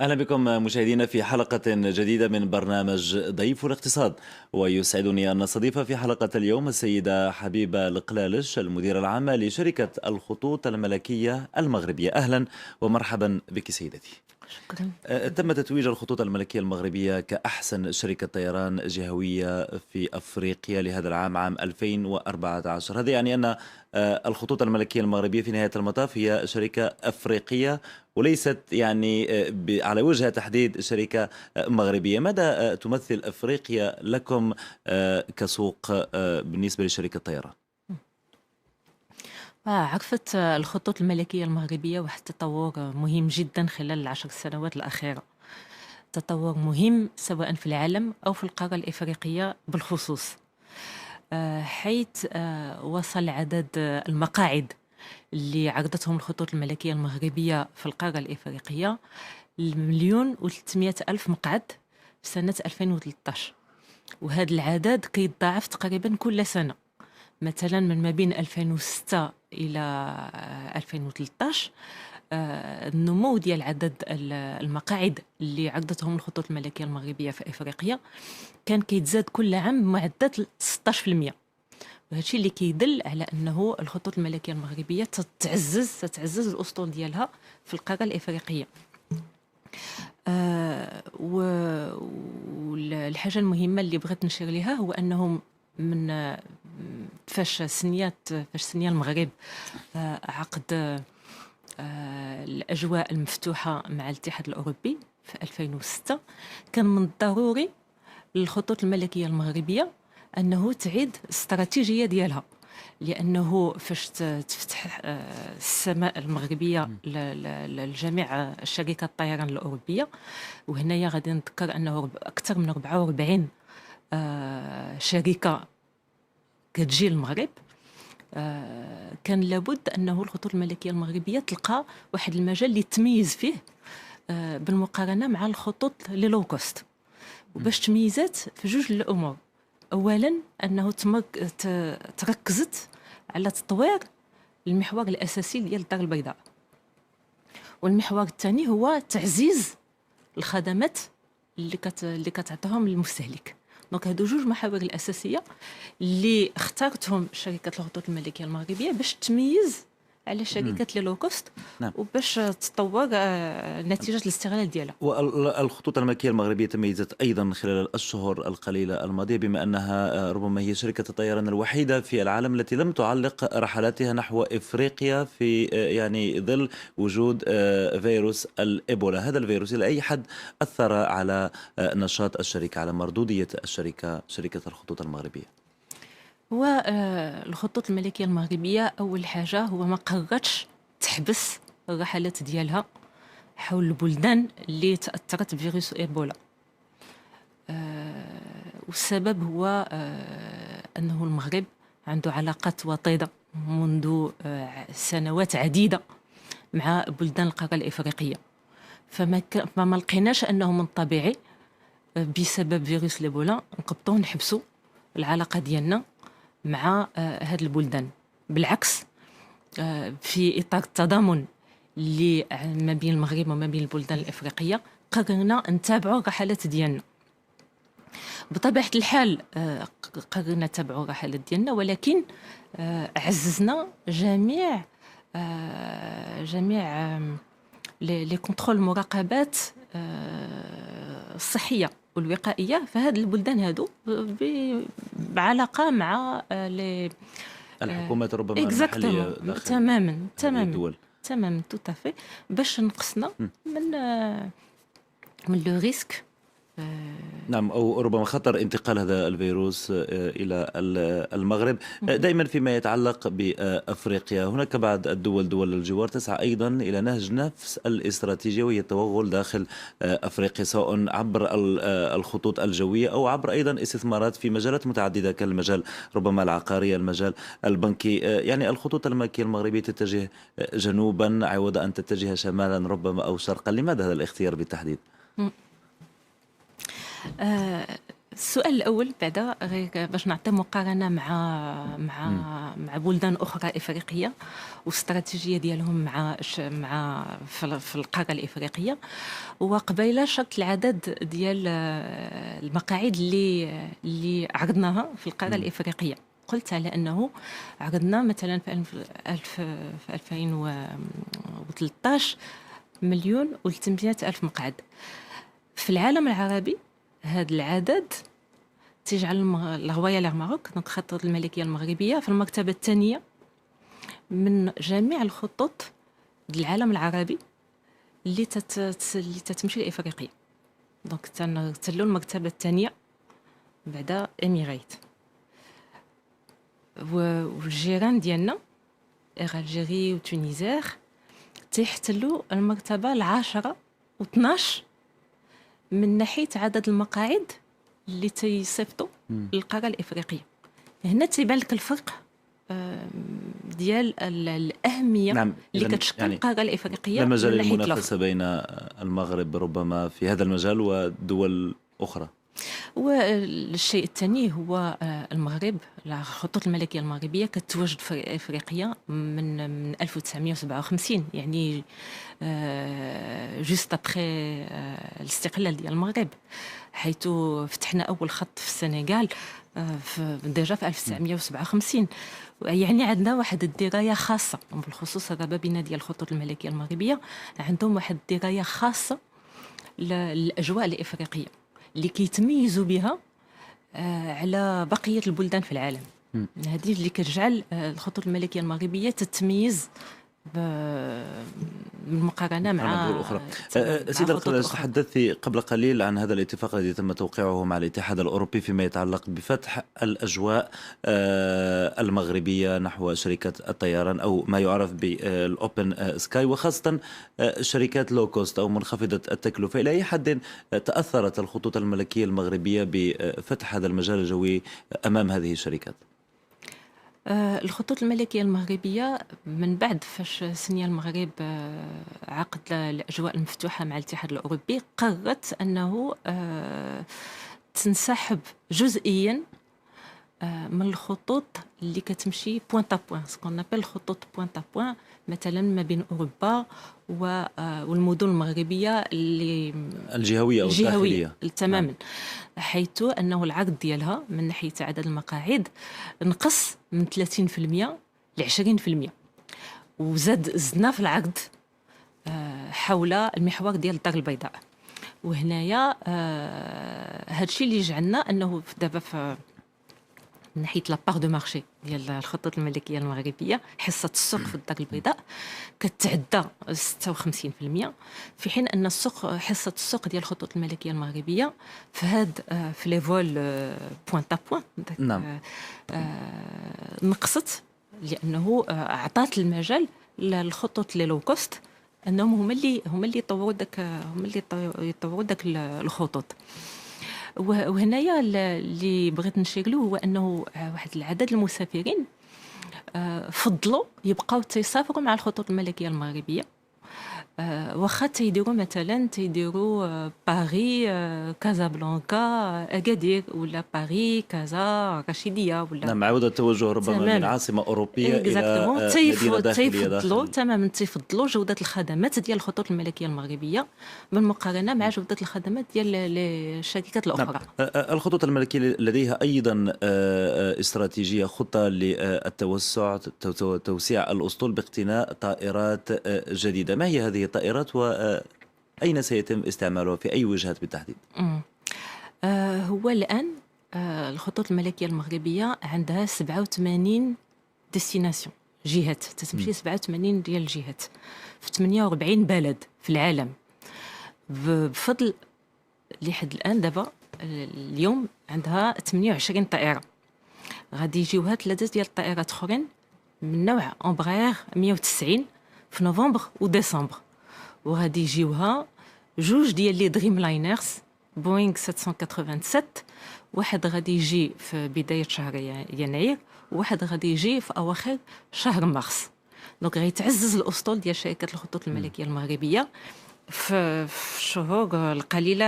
أهلا بكم مشاهدينا في حلقة جديدة من برنامج ضيف الاقتصاد. ويسعدني أن نستضيف في حلقة اليوم السيدة حبيبة القلالش المديرة العامة لشركة الخطوط الملكية المغربية. أهلا ومرحبا بك سيدتي. شكرا. تم تتويج الخطوط الملكية المغربية كأحسن شركة طيران جهوية في أفريقيا لهذا العام، عام 2014. هذا يعني أن الخطوط الملكية المغربية في نهاية المطاف هي شركة أفريقية وليست يعني على وجه تحديد شركة مغربية. ماذا تمثل أفريقيا لكم كسوق بالنسبة لشركة طيران؟ عرفت الخطوط الملكية المغربية واحد التطور مهم جدا خلال العشر سنوات الأخيرة. تطور مهم سواء في العالم أو في القارة الإفريقية بالخصوص، حيث وصل عدد المقاعد اللي عرضتهم الخطوط الملكية المغربية في القارة الإفريقية المليون و300 ألف مقعد في سنة 2013، وهذا العدد كيتضاعف تقريبا كل سنة. مثلا من ما بين 2006 إلى 2013 النمو ديال عدد المقاعد اللي عرضتهم الخطوط الملكية المغربية في إفريقيا كان كيتزاد كل عام بمعدل 16%، وهذا الشيء اللي كيدل على أنه الخطوط الملكية المغربية تتعزز الأسطول ديالها في القارة الإفريقية. والحاجة المهمة اللي بغيت نشير لها هو أنهم من فاش سنيا المغرب عقد الأجواء المفتوحة مع الاتحاد الأوروبي في 2006، كان من الضروري للخطوط الملكية المغربية أنه تعيد الاستراتيجية ديالها، لأنه فاش تفتح السماء المغربية لجميع شركات الطيران الأوروبية، وهنايا غادي نذكر أنه أكثر من 44 شركة كتجي للمغرب، كان لابد أنه الخطوط الملكية المغربية تلقى واحد المجال اللي تميز فيه بالمقارنة مع الخطوط اللي لو كوست. وباش تميزات في جوج الأمور: أولا أنه تركزت على تطوير المحور الأساسي ديال الدار البيضاء، والمحور الثاني هو تعزيز الخدمات اللي كتعطيهم للمستهلك. دونك هادو جوج محاور الأساسية اللي اختارتهم شركة الخطوط الملكية المغربية باش تميز على شركات لي لو كوست، نعم. وباش تطور نتيجة الاستغلال ديالها. والخطوط الملكية المغربية تميزت أيضا خلال الأشهر القليلة الماضية بما أنها ربما هي شركة الطيران الوحيدة في العالم التي لم تعلق رحلاتها نحو إفريقيا في يعني ظل وجود فيروس الإيبولا. هذا الفيروس إلى أي حد أثر على نشاط الشركة، على مردودية شركة الخطوط المغربية؟ هو الخطوط الملكية المغربية أول حاجة هو ما قررتش تحبس الرحلات ديالها حول البلدان اللي تأثرت بفيروس إيبولا. والسبب هو أنه المغرب عنده علاقات وطيدة منذ سنوات عديدة مع بلدان القارة الإفريقية، فما لقيناش أنه من الطبيعي بسبب فيروس الإيبولا نقبضوا نحبسوا العلاقة ديالنا مع هذه البلدان. بالعكس، في إطار التضامن اللي ما بين المغرب وما بين البلدان الإفريقية قررنا نتابعوا الرحلات ديالنا. بطبيعة الحال قررنا نتابعوا الرحلات ديالنا، ولكن عززنا جميع لي كونترول المراقبات الصحية والوقائية في هذه البلدان هادو بعلاقة مع الحكومات ربما المحلية داخل تماما الدول. تماما توتافي، باش نقصنا من لو ريسك. نعم، أو ربما خطر انتقال هذا الفيروس إلى المغرب. دائما فيما يتعلق بأفريقيا هناك بعض الدول، دول الجوار، تسعى أيضا إلى نهج نفس الاستراتيجية وهي التوغل داخل أفريقيا، سواء عبر الخطوط الجوية أو عبر أيضا استثمارات في مجالات متعددة كالمجال ربما العقاري، المجال البنكي. يعني الخطوط الملكية المغربية تتجه جنوبا عوض أن تتجه شمالا ربما أو شرقا. لماذا هذا الاختيار بالتحديد؟ السؤال الأول بعدا غير باش نعطي مقارنة مم. مع بلدان أخرى إفريقية والاستراتيجية ديالهم مع في القارة الإفريقية. وقبيلة شرط العدد ديال المقاعد اللي عرضناها في القارة مم. الإفريقية. قلت على أنه عرضنا مثلا في 2013 مليون و300 ألف مقعد. في العالم العربي هذا العدد تجعل الغواية ماروك دونك خطة الملكية المغربية في المرتبة الثانية من جميع الخطوط العالم العربي اللي تتمشي لإفريقيا. دونك تنرتلو المرتبة الثانية بعد إميريت. والجيران ديالنا الجيري وتونيزير تيحتلوا المرتبة العاشرة و12 من ناحية عدد المقاعد اللي تيصيفطوا مم. للقارة الإفريقية. هنا تيبان لك الفرق ديال الأهمية نعم، اللي إذن كتشكل يعني القارة الإفريقية لا من مجال ناحية للمنافسة بين المغرب ربما في هذا المجال ودول أخرى. والشيء الثاني هو المغرب. الخطوط الملكية المغربية كتواجد في إفريقيا من 1957، يعني جوست ابخي الاستقلال ديال المغرب، حيث فتحنا أول خط في السنغال ديجا في 1957. يعني عندنا واحد الدراية خاصة، بالخصوص الربابنة ديال الخطوط الملكية المغربية عندهم واحد الدراية خاصة للأجواء الإفريقية اللي كيتميزوا بها على بقية البلدان في العالم. مم. هذه اللي كتجعل الخطوط الملكية المغربية تتميز بالمقارنة مع دول أخرى. مع سيدة خطوط القلال، أخرى. تحدثت قبل قليل عن هذا الاتفاق الذي تم توقيعه مع الاتحاد الأوروبي فيما يتعلق بفتح الأجواء المغربية نحو شركات الطيران أو ما يعرف بالأوبن سكاي، وخاصة شركات لو كوست أو منخفضة التكلفة. إلى أي حد تأثرت الخطوط الملكية المغربية بفتح هذا المجال الجوي أمام هذه الشركات؟ الخطوط الملكية المغربية من بعد فاش سني المغرب عقد الأجواء المفتوحة مع الاتحاد الأوروبي، قررت أنه تنسحب جزئيا من الخطوط اللي كتمشي بوين تا بوين، سكون نابيل الخطوط بوين تا بوين، مثلا ما بين أوروبا والمدن المغربية اللي الجهوية أو الداخلية. تماما. حيث أنه العرض ديالها من ناحية عدد المقاعد نقص من 30% ل 20%، زدنا في العرض حول المحور ديال الدار البيضاء. وهنايا هادشي اللي جعلنا أنه دابا من ناحيه لابار دو مارشي ديال الخطوط الملكيه المغربيه حصه السوق في الدار البيضاء كتعدى 56%، في حين ان حصه السوق ديال الخطوط الملكيه المغربيه في لي فول بوين تا بوين نعم. نقصت، لانه اعطات المجال للخطوط لي لو كوست انهم هما اللي يطوروا داك الخطوط. وهنايا اللي بغيت نشير له هو انه واحد العدد المسافرين فضلوا يبقاو تيسافروا مع الخطوط الملكيه المغربيه، واخا تيديروا باري كازابلانكا اكادير، ولا باري كازا رشيديه، ولا نعم، عودة التوجه ربما من عاصمة أوروبية إلى مدينة داخلية داخل. تماما تيفضلوا جودة الخدمات ديال الخطوط الملكية المغربية بالمقارنة مع جودة الخدمات ديال الشركات الأخرى. نعم. الخطوط الملكية لديها أيضا استراتيجية، خطة للتوسع، توسيع الأسطول باقتناء طائرات جديدة. ما هي هذه الطائرات وأين سيتم استعمالها في أي وجهات بالتحديد؟ هو الآن الخطوط الملكية المغربية عندها 87 ديستيناسيون، جهات تتمشي 87 ديال الجهات في 48 بلد في العالم. بفضل لحد الآن دابا اليوم عندها 28 طائرة، غادي يجيوها 3 ديال الطائرات أخرين من نوع أمبراير 190 في نوفمبر وديسمبر، وغادي يجيوها 2 ديال لي دريم لاينرز بوينغ 787، واحد غادي يجي في بداية شهر يناير، وواحد غادي يجي في أواخر شهر مارس. دونك غيتعزز الأسطول ديال شركة الخطوط الملكية المغربية في الشهور القليلة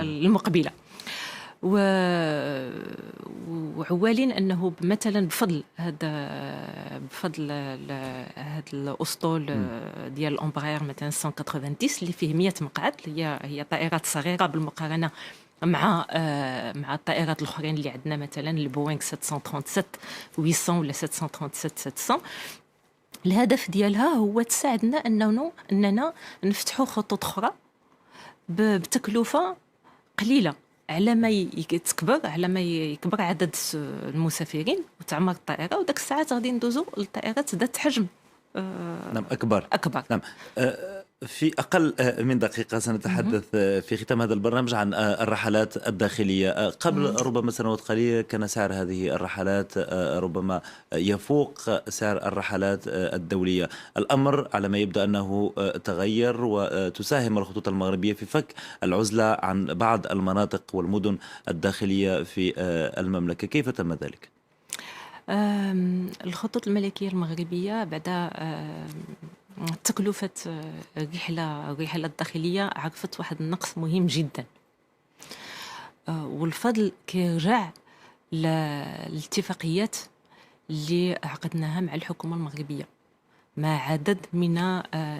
المقبلة. وعوالين انه مثلا بفضل هذا الاسطول ديال الامبراير مثلا 190 اللي فيه 100 مقعد، هي طائرات صغيره بالمقارنه مع الطائرات الاخرين اللي عندنا، مثلا البوينغ 737 800 ولا 737 700. الهدف ديالها هو تساعدنا اننا نفتحوا خطوط اخرى بتكلفه قليله، على ما يكبر عدد المسافرين وتعمر الطائره، وداك الساعات غادي ندوزو للطائرات ذات حجم نعم أكبر. اكبر. نعم. في أقل من دقيقة سنتحدث في ختام هذا البرنامج عن الرحلات الداخلية. قبل ربما سنوات قليلة كان سعر هذه الرحلات ربما يفوق سعر الرحلات الدولية. الأمر على ما يبدو أنه تغير، وتساهم الخطوط المغربية في فك العزلة عن بعض المناطق والمدن الداخلية في المملكة. كيف تم ذلك؟ الخطوط الملكية المغربية بعد تكلفة الرحلة الداخلية عرفت واحد النقص مهم جدا، والفضل كيرجع للاتفاقيات اللي عقدناها مع الحكومة المغربية مع عدد من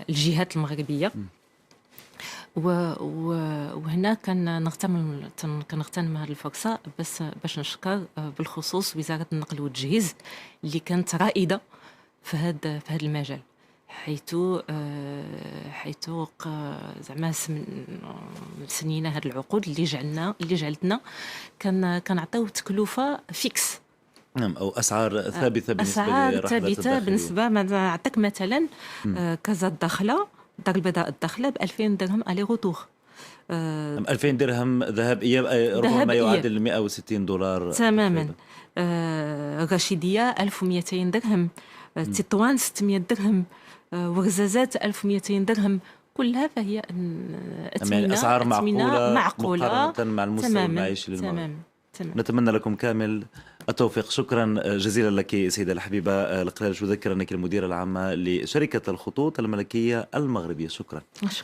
الجهات المغربية. وهنا كنغتنم هذه الفرصة باش نشكر بالخصوص وزارة النقل والتجهيز اللي كانت رائدة في هذا المجال، حيث زعما سنينا هذه العقود اللي جعلتنا كنعطيو تكلفة فيكس. نعم، أو أسعار ثابتة بالنسبة أسعار ثابتة بالنسبة نعطيك مثلا كازا الداخلة دار البيضاء الداخلة ب 2000 درهم الي روتور. 2000 درهم ذهاب إياب، ربما يعادل 160 دولار تماما. الرشيدية 1200 درهم، تطوان 600 درهم، ورزازات 1200 درهم. كلها فهي يعني أسعار معقولة مقارنة مع المستوى المعيشي للمغرب. تمام. نتمنى لكم كامل التوفيق. شكرا جزيلا لك سيدة الحبيبة القرالش، أذكر أنك المديرة العامة لشركة الخطوط الملكية المغربية. شكرا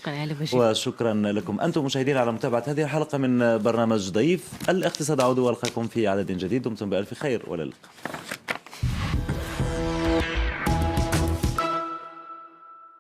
على وجهك. وشكرا لكم أنتم مشاهدين على متابعة هذه الحلقة من برنامج ضيف الاقتصاد. أعود وألقاكم في عدد جديد. دمتم بألف خير، وإلى اللقاء.